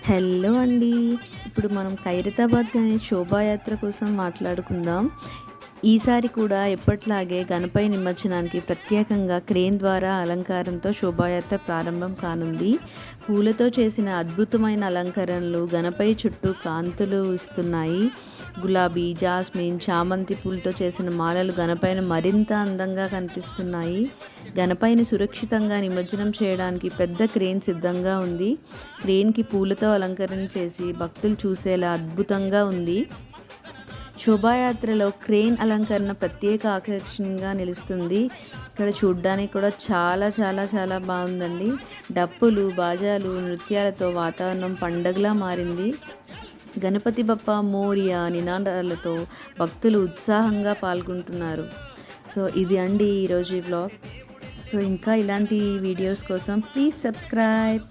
Hello అండి. ఇప్పుడు మనం ఖైరతాబాద్ గణేష్ శోభాయాత్ర కోసం మాట్లాడుకుందాం. ఈసారి కూడా ఎప్పట్లాగే గణపతి నిమజ్జనానికి ప్రత్యేకంగా క్రేన్ ద్వారా అలంకారంతో శోభాయాత్ర ప్రారంభం కానుంది. పూలతో చేసిన అద్భుతమైన అలంకరణలు గణపతి చుట్టూ కాంతులు ఇస్తున్నాయి. గులాబీ, జాస్మిన్, చామంతి పూలతో చేసిన మాలలు గణపతిని మరింత అందంగా కనిపిస్తున్నాయి. గణపతిని సురక్షితంగా నిమజ్జనం చేయడానికి పెద్ద క్రేన్ సిద్ధంగా ఉంది. క్రేన్కి పూలతో అలంకరణ చేసి భక్తులు చూసేలా అద్భుతంగా ఉంది. శోభాయాత్రలో క్రేన్ అలంకరణ ప్రత్యేక ఆకర్షణగా నిలుస్తుంది. ఇక్కడ చూడ్డానికి కూడా చాలా చాలా చాలా బాగుందండి. డప్పులు, బాజాలు, నృత్యాలతో వాతావరణం పండగలా మారింది. గణపతి బప్ప మోరియా నినాదాలతో భక్తులు ఉత్సాహంగా పాల్గొంటున్నారు. సో ఇది అండి ఈరోజు ఈ వ్లాగ్. సో ఇంకా ఇలాంటి వీడియోస్ కోసం ప్లీజ్ సబ్స్క్రైబ్.